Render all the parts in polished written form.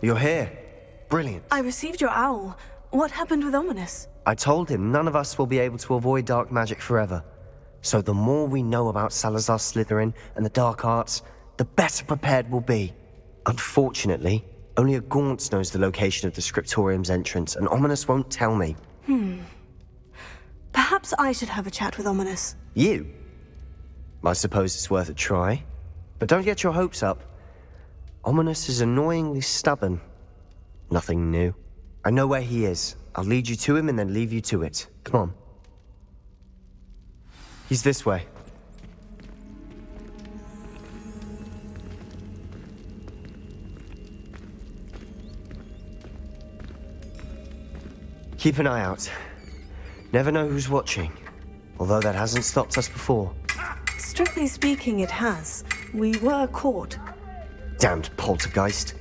You're here. Brilliant. I received your owl. What happened with Ominous? I told him none of us will be able to avoid dark magic forever. So the more we know about Salazar Slytherin and the dark arts, the better prepared we'll be. Unfortunately, only a Gaunt knows the location of the Scriptorium's entrance, and Ominous won't tell me. Perhaps I should have a chat with Ominous. You? I suppose it's worth a try. But don't get your hopes up. Ominous is annoyingly stubborn. Nothing new. I know where he is. I'll lead you to him and then leave you to it. Come on. He's this way. Keep an eye out. Never know who's watching. Although that hasn't stopped us before. Strictly speaking, it has. We were caught. Damned poltergeist.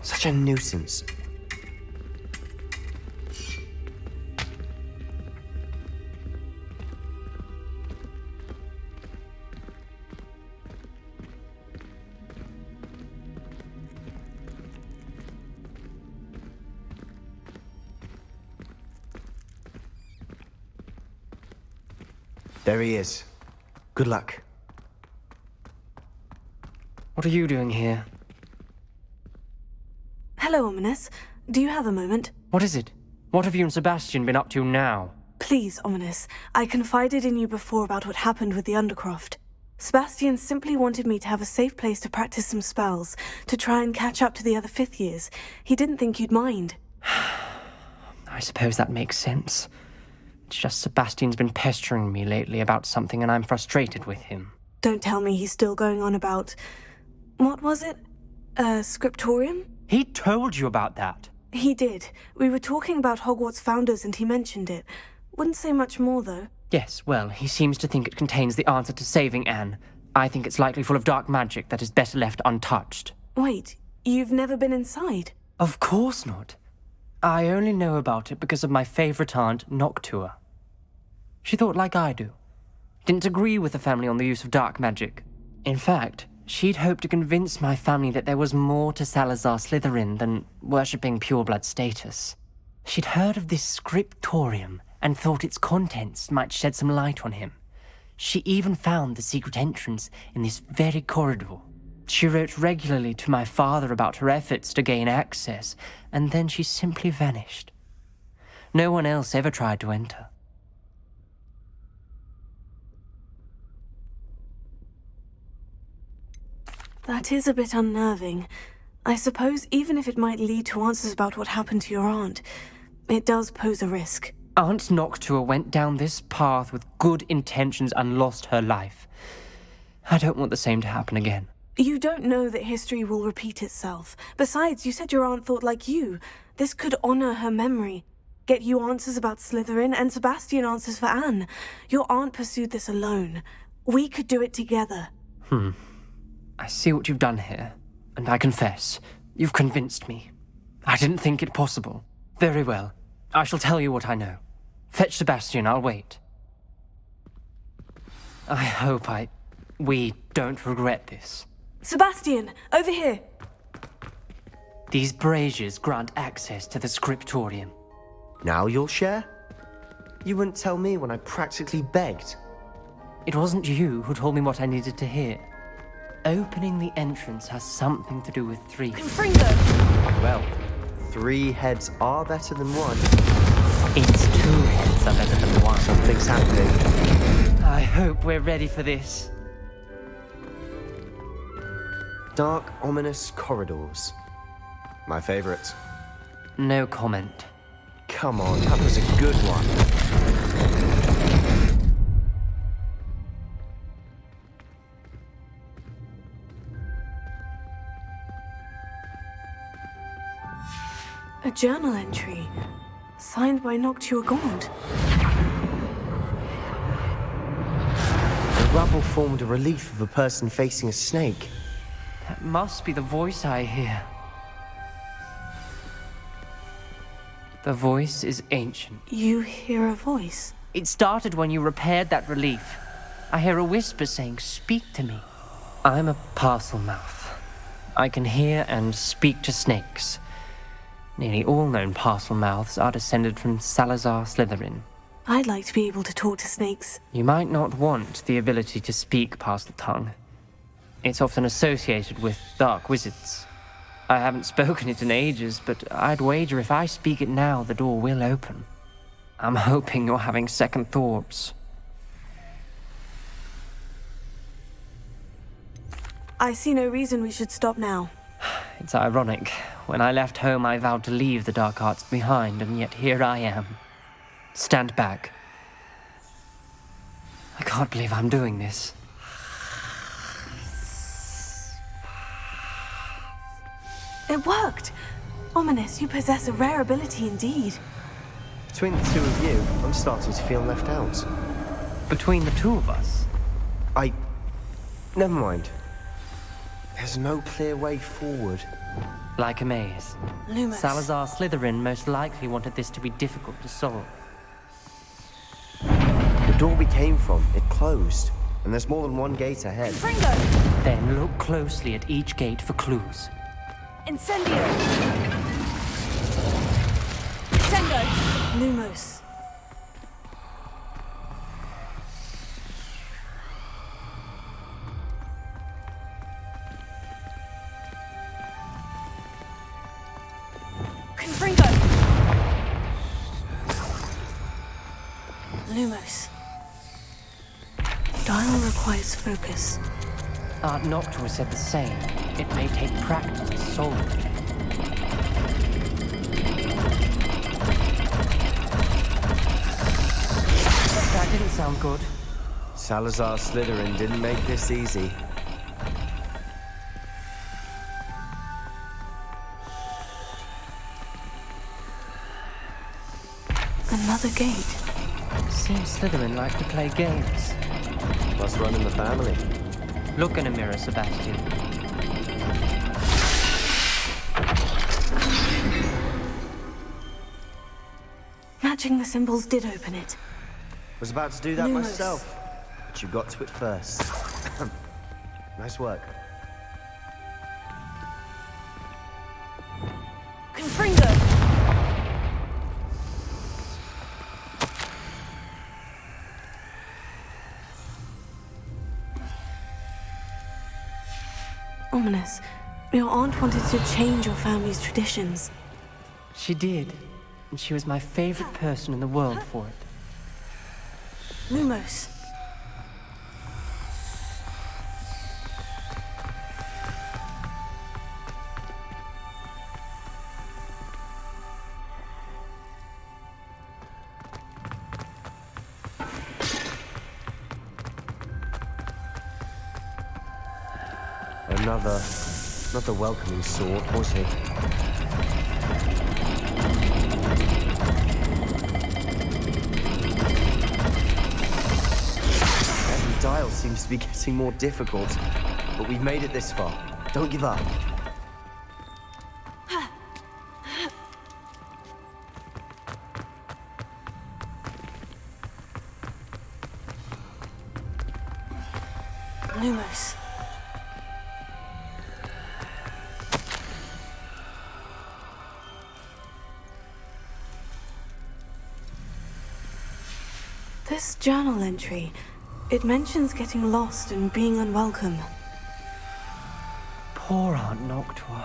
Such a nuisance. There he is. Good luck. What are you doing here? Hello, Ominous. Do you have a moment? What is it? What have you and Sebastian been up to now? Please, Ominous. I confided in you before about what happened with the Undercroft. Sebastian simply wanted me to have a safe place to practice some spells, to try and catch up to the other fifth years. He didn't think you'd mind. I suppose that makes sense. It's just Sebastian's been pestering me lately about something and I'm frustrated with him. Don't tell me he's still going on about... What was it? Scriptorium? He told you about that? He did. We were talking about Hogwarts founders and he mentioned it. Wouldn't say much more, though. Yes, well, he seems to think it contains the answer to saving Anne. I think it's likely full of dark magic that is better left untouched. Wait, you've never been inside? Of course not. I only know about it because of my favorite aunt, Noctua. She thought like I do. Didn't agree with the family on the use of dark magic. In fact, she'd hoped to convince my family that there was more to Salazar Slytherin than worshipping pureblood status. She'd heard of this scriptorium and thought its contents might shed some light on him. She even found the secret entrance in this very corridor. She wrote regularly to my father about her efforts to gain access, and then she simply vanished. No one else ever tried to enter. That is a bit unnerving. I suppose even if it might lead to answers about what happened to your aunt, it does pose a risk. Aunt Noctua went down this path with good intentions and lost her life. I don't want the same to happen again. You don't know that history will repeat itself. Besides, you said your aunt thought like you. This could honor her memory. Get you answers about Slytherin and Sebastian answers for Anne. Your aunt pursued this alone. We could do it together. I see what you've done here, and I confess, you've convinced me. I didn't think it possible. Very well. I shall tell you what I know. Fetch Sebastian, I'll wait. I hope we don't regret this. Sebastian, over here! These braziers grant access to the scriptorium. Now you'll share? You wouldn't tell me when I practically begged. It wasn't you who told me what I needed to hear. Opening the entrance has something to do with three. Confringo! Well, 3 heads are better than 1. It's 2 heads are better than 1. Something's happening. I hope we're ready for this. Dark, ominous corridors. My favorite. No comment. Come on, that was a good one. A journal entry, signed by Noctua Gaunt. The rubble formed a relief of a person facing a snake. That must be the voice I hear. The voice is ancient. You hear a voice? It started when you repaired that relief. I hear a whisper saying, "Speak to me." I'm a parcel mouth. I can hear and speak to snakes. Nearly all known parcel mouths are descended from Salazar Slytherin. I'd like to be able to talk to snakes. You might not want the ability to speak parcel tongue. It's often associated with dark wizards. I haven't spoken it in ages, but I'd wager if I speak it now, the door will open. I'm hoping you're having second thoughts. I see no reason we should stop now. It's ironic. When I left home, I vowed to leave the dark arts behind, and yet here I am. Stand back. I can't believe I'm doing this. It worked! Ominous, you possess a rare ability indeed. Between the two of you, I'm starting to feel left out. Between the two of us? Never mind. There's no clear way forward. Like a maze. Lumos. Salazar Slytherin most likely wanted this to be difficult to solve. The door we came from, it closed. And there's more than one gate ahead. Fringo! Then look closely at each gate for clues. Incendio! Sendo! Lumos. Confringo! Lumos. Dial requires focus. Aunt Noctua said the same. It may take practice to solve it. That didn't sound good. Salazar Slytherin didn't make this easy. Another gate. Seems Slytherin like to play games. Must run in the family. Look in a mirror, Sebastian. Matching the symbols did open it. Was about to do that Lumos. myself. But you got to it first. Nice work. Confringo! Ominous. Your aunt wanted to change your family's traditions. She did. And she was my favorite person in the world for it. Lumos. Another welcoming sword, was it? Every dial seems to be getting more difficult, but we've made it this far. Don't give up. Lumos. This journal entry, it mentions getting lost and being unwelcome. Poor Aunt Noctua.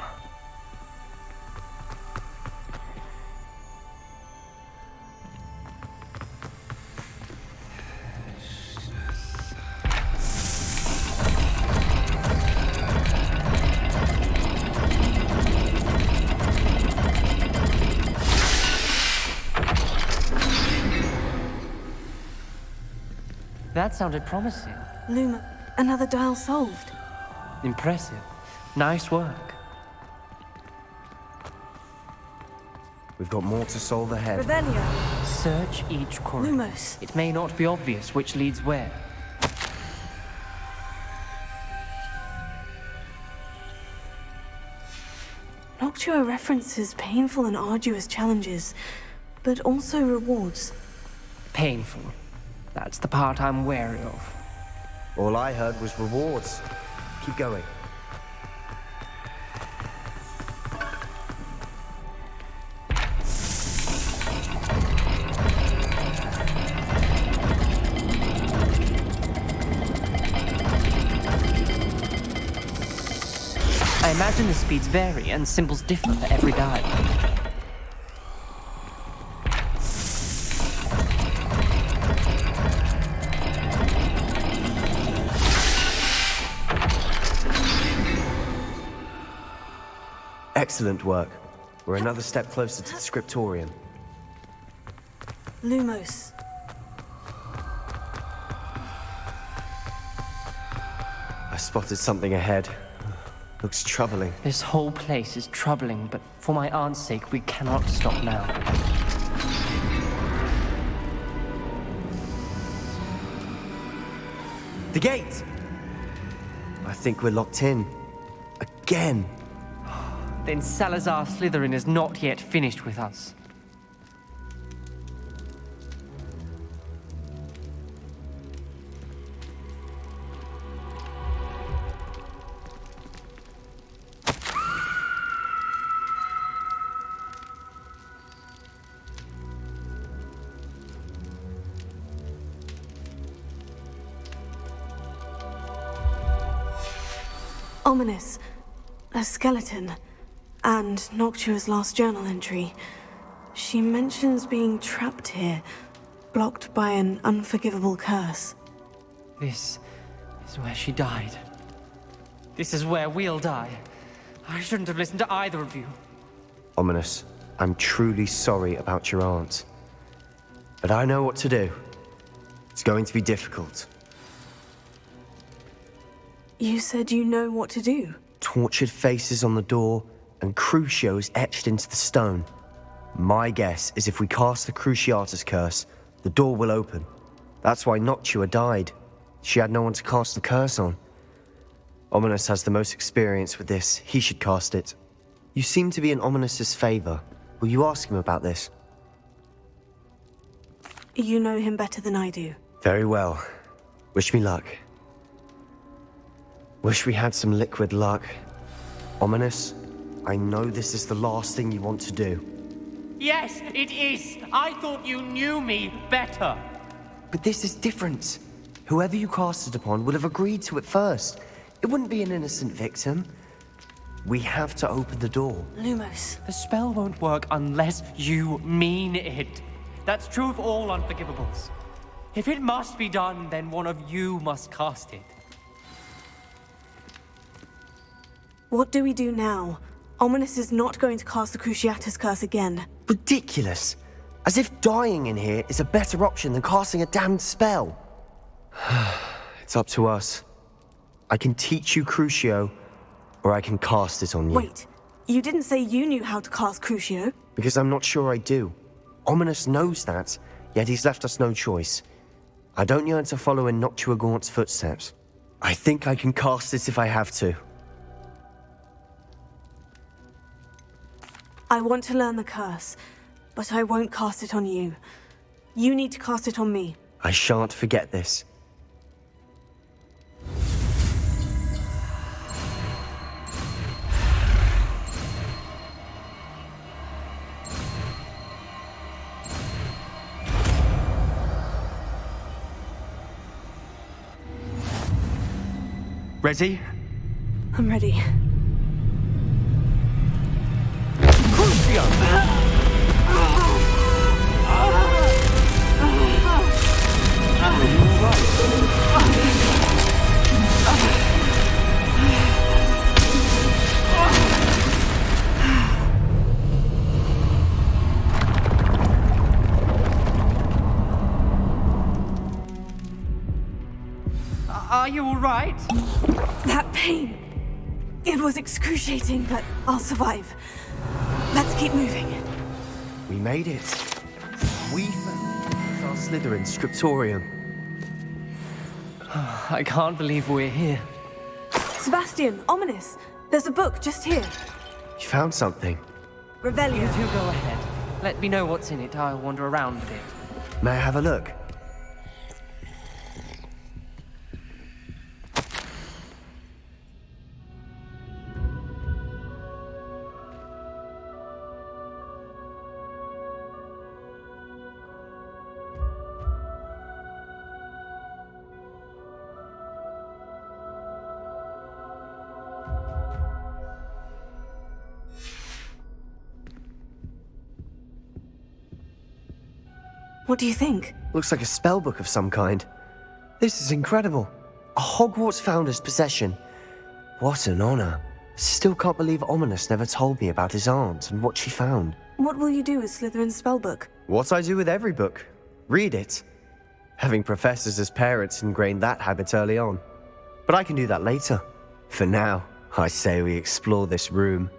That sounded promising. Luma, another dial solved. Impressive. Nice work. We've got more to solve ahead. Revelio. Search each corridor. Lumos. It may not be obvious which leads where. Noctua references painful and arduous challenges, but also rewards. Painful. That's the part I'm wary of. All I heard was rewards. Keep going. I imagine the speeds vary and symbols differ for every dive. Excellent work. We're another step closer to the scriptorium. Lumos. I spotted something ahead. Looks troubling. This whole place is troubling, but for my aunt's sake, we cannot stop now. The gate! I think we're locked in. Again. Then Salazar Slytherin is not yet finished with us. Ominous. A skeleton. And Noctua's last journal entry. She mentions being trapped here, blocked by an unforgivable curse. This is where she died. This is where we'll die. I shouldn't have listened to either of you. Ominous, I'm truly sorry about your aunt. But I know what to do. It's going to be difficult. You said you know what to do. Tortured faces on the door, and Crucios etched into the stone. My guess is if we cast the Cruciatus Curse, the door will open. That's why Noctua died. She had no one to cast the curse on. Ominous has the most experience with this. He should cast it. You seem to be in Ominous's favor. Will you ask him about this? You know him better than I do. Very well. Wish me luck. Wish we had some liquid luck. Ominous, I know this is the last thing you want to do. Yes, it is. I thought you knew me better. But this is different. Whoever you cast it upon would have agreed to it first. It wouldn't be an innocent victim. We have to open the door. Lumos. The spell won't work unless you mean it. That's true of all unforgivables. If it must be done, then one of you must cast it. What do we do now? Ominous is not going to cast the Cruciatus Curse again. Ridiculous. As if dying in here is a better option than casting a damned spell. It's up to us. I can teach you Crucio, or I can cast it on you. Wait, you didn't say you knew how to cast Crucio? Because I'm not sure I do. Ominous knows that, yet he's left us no choice. I don't yearn to follow in Noctua Gaunt's footsteps. I think I can cast it if I have to. I want to learn the curse, but I won't cast it on you. You need to cast it on me. I shan't forget this. Ready? I'm ready. Are you all right? That pain. It was excruciating, but I'll survive. Let's keep moving. We made it. We found our Slytherin scriptorium. I can't believe we're here. Sebastian, Ominous. There's a book just here. You found something. You Revelio. two go ahead. Let me know what's in it. I'll wander around a bit. May I have a look? What do you think? Looks like a spellbook of some kind. This is incredible. A Hogwarts founder's possession. What an honor. Still can't believe Ominous never told me about his aunt and what she found. What will you do with Slytherin's spellbook? What I do with every book. Read it. Having professors as parents ingrained that habit early on. But I can do that later. For now, I say we explore this room.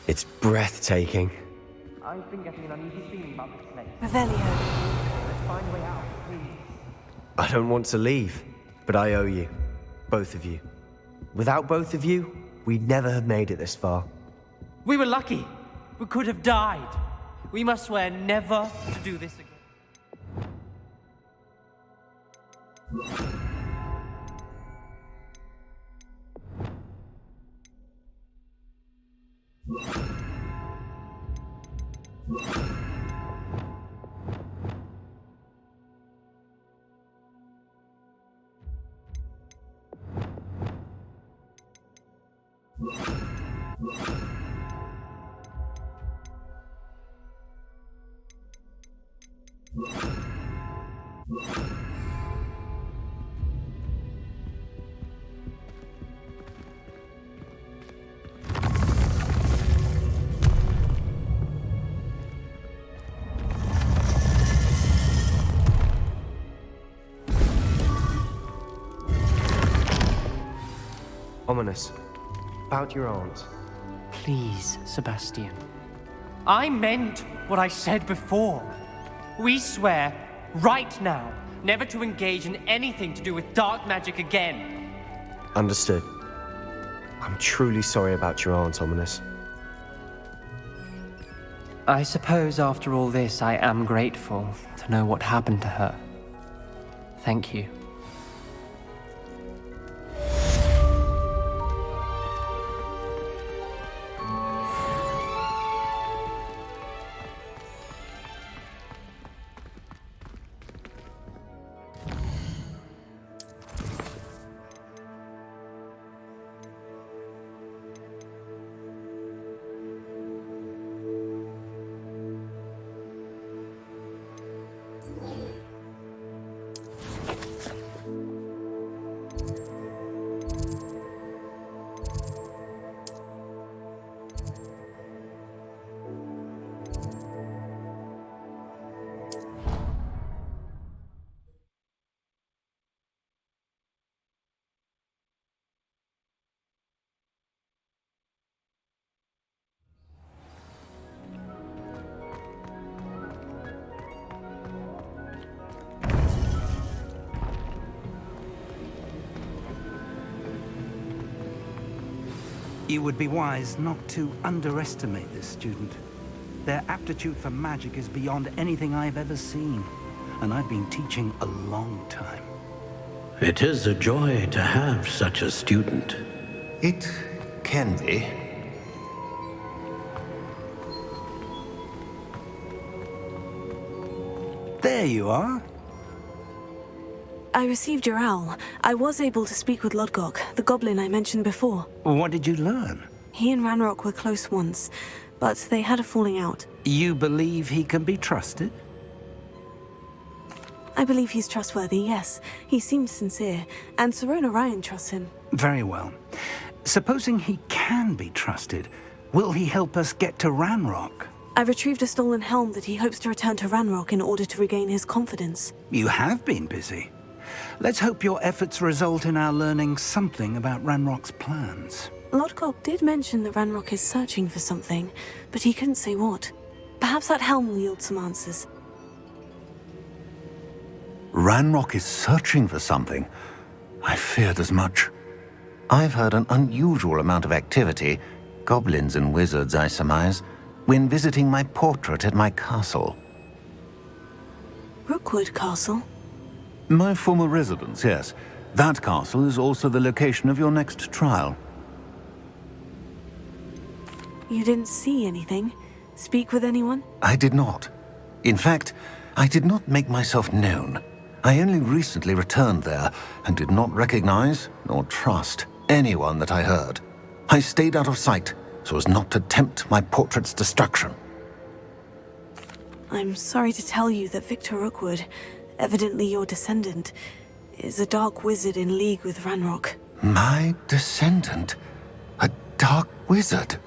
It's breathtaking. I've been getting an uneasy feeling about this place. Revelio. Let's find a way out, please. I don't want to leave, but I owe you. Both of you. Without both of you, we'd never have made it this far. We were lucky. We could have died. We must swear never to do this again. Ominous. About your aunt. Please, Sebastian. I meant what I said before. We swear, right now, never to engage in anything to do with dark magic again. Understood. I'm truly sorry about your aunt, Ominous. I suppose after all this, I am grateful to know what happened to her. Thank you. You would be wise not to underestimate this student. Their aptitude for magic is beyond anything I've ever seen, and I've been teaching a long time. It is a joy to have such a student. It can be. There you are. I received your owl. I was able to speak with Lodgok, the goblin I mentioned before. What did you learn? He and Ranrock were close once, but they had a falling out. You believe he can be trusted? I believe he's trustworthy, yes. He seems sincere, and Sirona Ryan trusts him. Very well. Supposing he can be trusted, will he help us get to Ranrock? I retrieved a stolen helm that he hopes to return to Ranrock in order to regain his confidence. You have been busy. Let's hope your efforts result in our learning something about Ranrock's plans. Lodgok did mention that Ranrock is searching for something, but he couldn't say what. Perhaps that helm will yield some answers. Ranrock is searching for something. I feared as much. I've heard an unusual amount of activity, goblins and wizards, I surmise, when visiting my portrait at my castle. Rookwood Castle? My former residence, yes. That castle is also the location of your next trial. You didn't see anything? Speak with anyone? I did not. In fact, I did not make myself known. I only recently returned there and did not recognize nor trust anyone that I heard. I stayed out of sight so as not to tempt my portrait's destruction. I'm sorry to tell you that Victor Rookwood, evidently your descendant, is a dark wizard in league with Ranrock. My descendant? A dark wizard?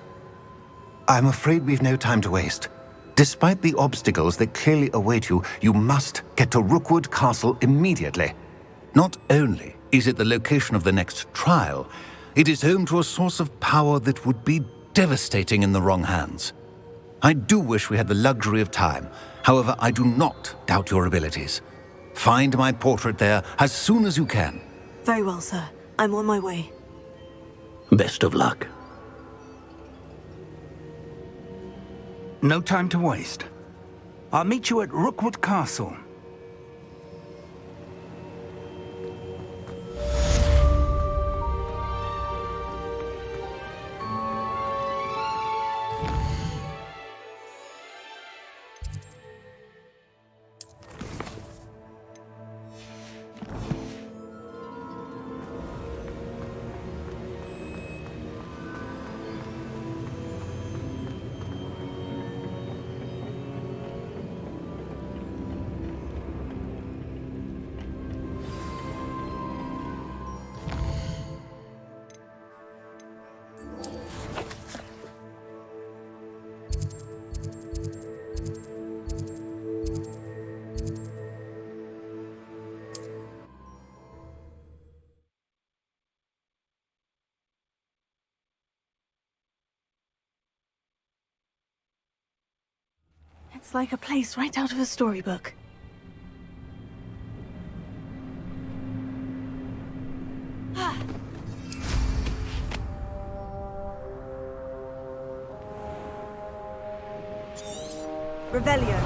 I'm afraid we've no time to waste. Despite the obstacles that clearly await you, you must get to Rookwood Castle immediately. Not only is it the location of the next trial, it is home to a source of power that would be devastating in the wrong hands. I do wish we had the luxury of time. However, I do not doubt your abilities. Find my portrait there as soon as you can. Very well, sir. I'm on my way. Best of luck. No time to waste. I'll meet you at Rookwood Castle. It's like a place right out of a storybook. Revelio.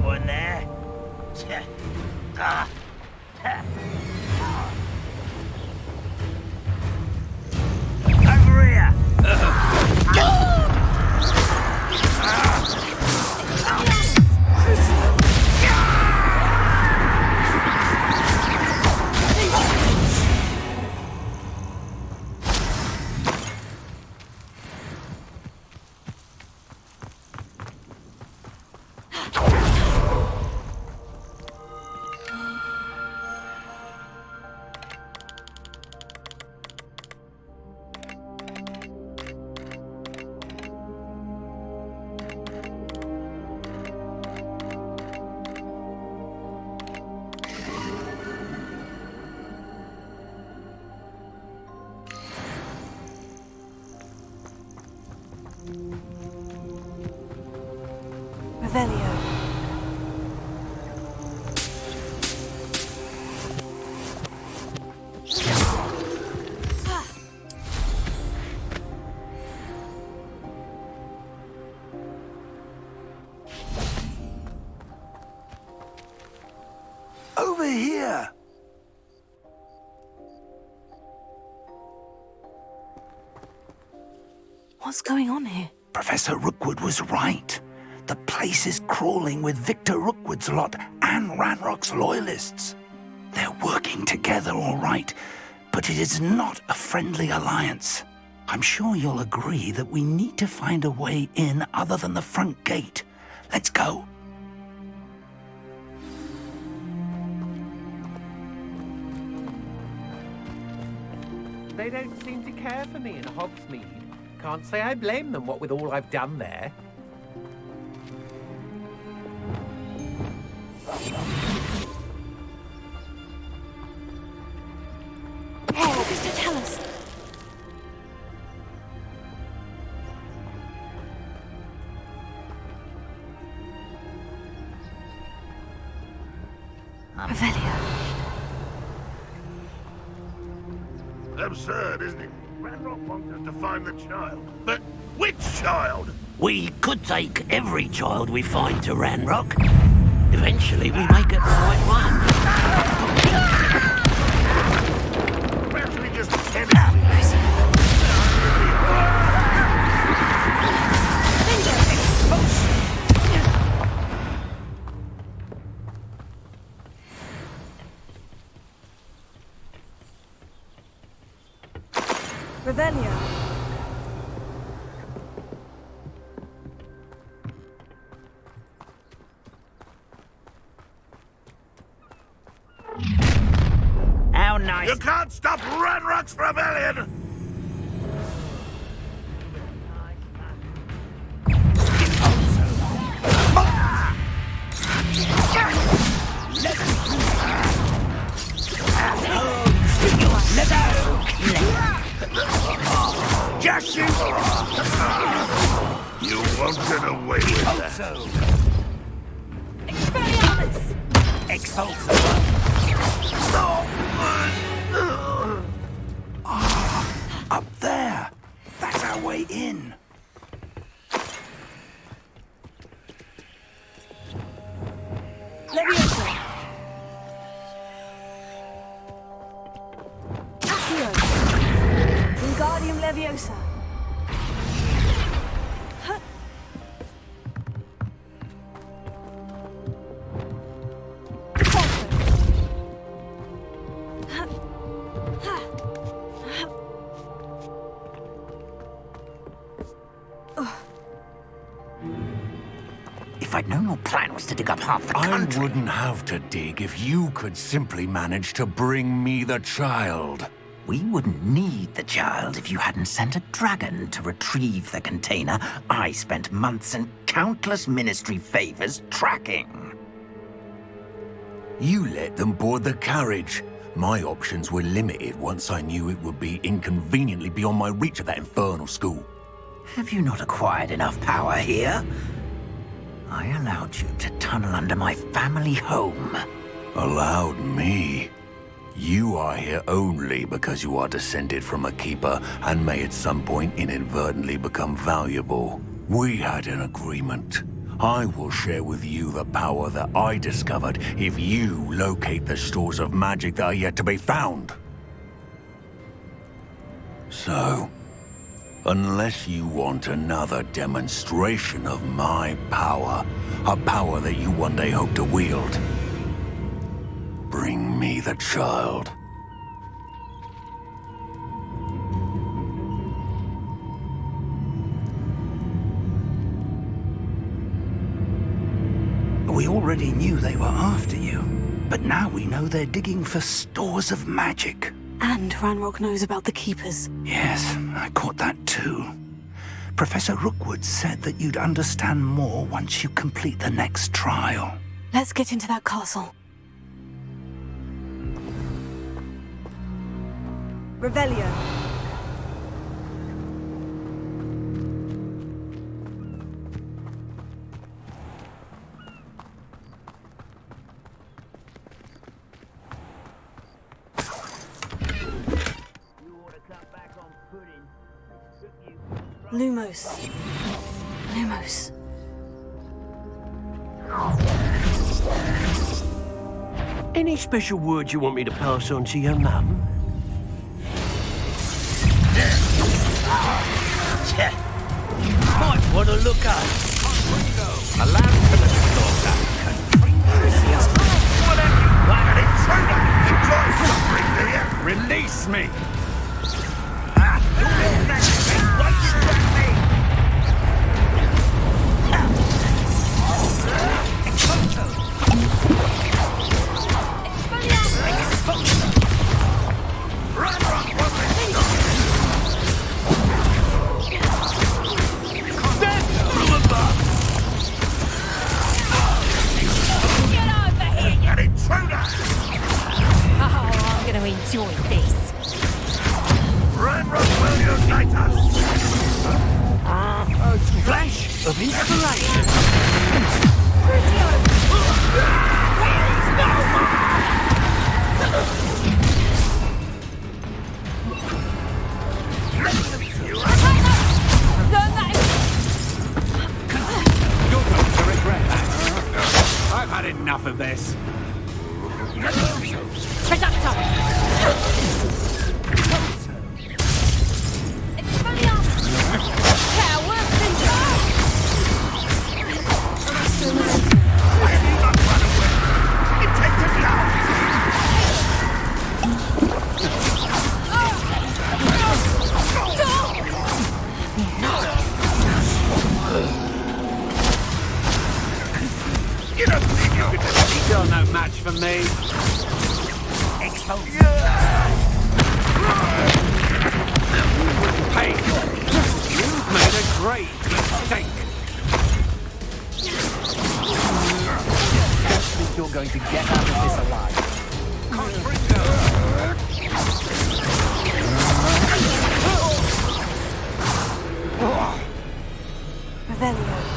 One there. Over here. Revelio. Over here! What's going on here? Professor Rookwood was right. The place is crawling with Victor Rookwood's lot and Ranrock's loyalists. They're working together, all right, but it is not a friendly alliance. I'm sure you'll agree that we need to find a way in other than the front gate. Let's go. They don't seem to care for me in Hogsmeade. Can't say I blame them, what with all I've done there. Mr. Tell us. Revelio. Absurd, isn't it? Ranrock wants us to find the child. But which child? We could take every child we find to Ranrock. Eventually we may get the right one. Revelio. How nice. You can't stop Ranrock's rebellion! Just you. You won't get away with that. Expelliarmus! Expulso. Up there. That's our way in. Leviosa! Accio! Wingardium Leviosa! Huh. Falso. Huh. Huh. If I'd known your plan was to dig up half the I country... wouldn't have to dig if you could simply manage to bring me the child. We wouldn't need the child if you hadn't sent a dragon to retrieve the container I spent months and countless ministry favors tracking. You let them board the carriage. My options were limited once I knew it would be inconveniently beyond my reach at that infernal school. Have you not acquired enough power here? I allowed you to tunnel under my family home. Allowed me? You are here only because you are descended from a keeper and may at some point inadvertently become valuable. We had an agreement. I will share with you the power that I discovered if you locate the stores of magic that are yet to be found. So, unless you want another demonstration of my power, a power that you one day hope to wield, bring me the child. We already knew they were after you, but now we know they're digging for stores of magic. And Ranrock knows about the Keepers. Yes, I caught that too. Professor Rookwood said that you'd understand more once you complete the next trial. Let's get into that castle. Revelio. Lumos. Lumos. Any special words you want me to pass on to your mum? Might want to look up. A lamb to the slaughter. Cruciatus. What have you wanted? Enjoy suffering, do you? Release me. Enjoy this. Ranrock will unite us! Flash of inspiration. You're going to regret that. I've had enough of this. Still no match for me. Hey, you've made a great mistake. Don't think you're going to get out of this alive. Revelio.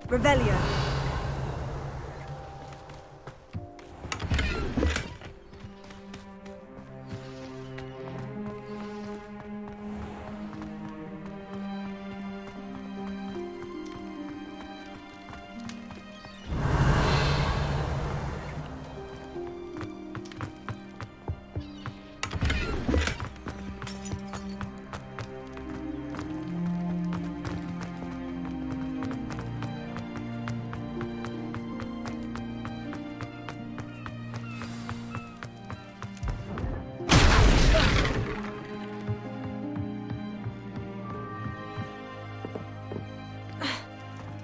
Revelio.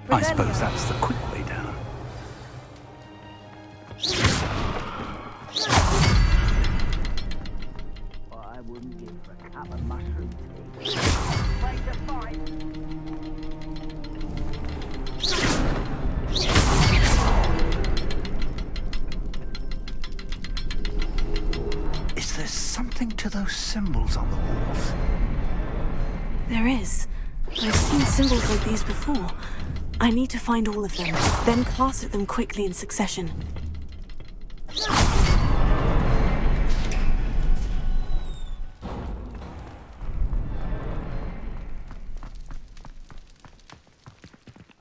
I suppose that's the quick way down. I wouldn't give for a cup of mushroom tea. Is there something to those symbols on the walls? There is. I've seen symbols like these before. I need to find all of them, then cast at them quickly in succession. I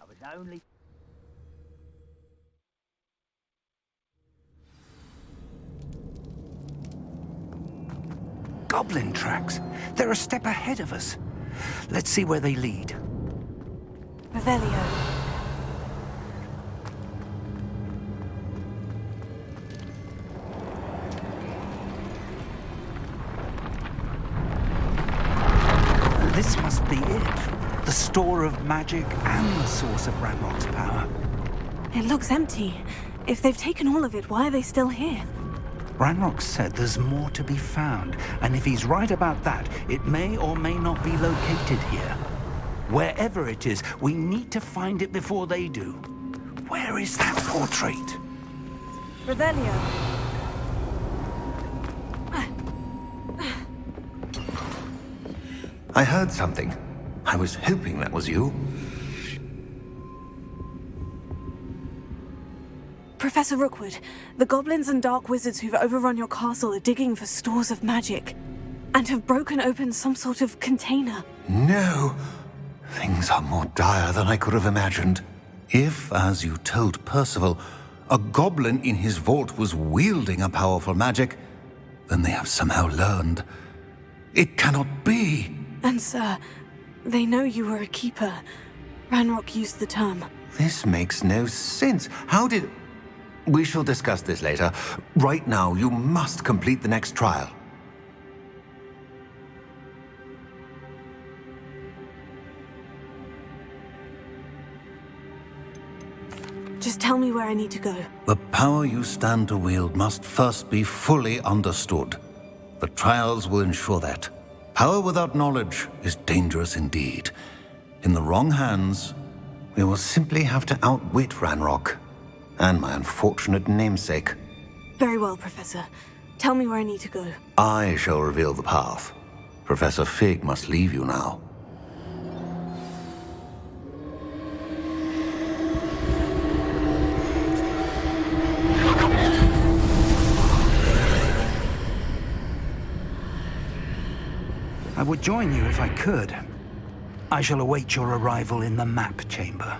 was only... Goblin tracks. They're a step ahead of us. Let's see where they lead. Revelio. This must be it. The store of magic and the source of Ranrock's power. It looks empty. If they've taken all of it, why are they still here? Ranrock said there's more to be found, and if he's right about that, it may or may not be located here. Wherever it is, we need to find it before they do. Where is that portrait? Revelio. I heard something. I was hoping that was you. Professor Rookwood, the goblins and dark wizards who've overrun your castle are digging for stores of magic and have broken open some sort of container. No. Things are more dire than I could have imagined. If, as you told Percival, a goblin in his vault was wielding a powerful magic, then they have somehow learned. It cannot be. And sir, they know you were a keeper. Ranrock used the term. This makes no sense. How did... We shall discuss this later. Right now, you must complete the next trial. Just tell me where I need to go. The power you stand to wield must first be fully understood. The trials will ensure that. Power without knowledge is dangerous indeed. In the wrong hands, we will simply have to outwit Ranrock and my unfortunate namesake. Very well, Professor. Tell me where I need to go. I shall reveal the path. Professor Fig must leave you now. I would join you if I could. I shall await your arrival in the map chamber.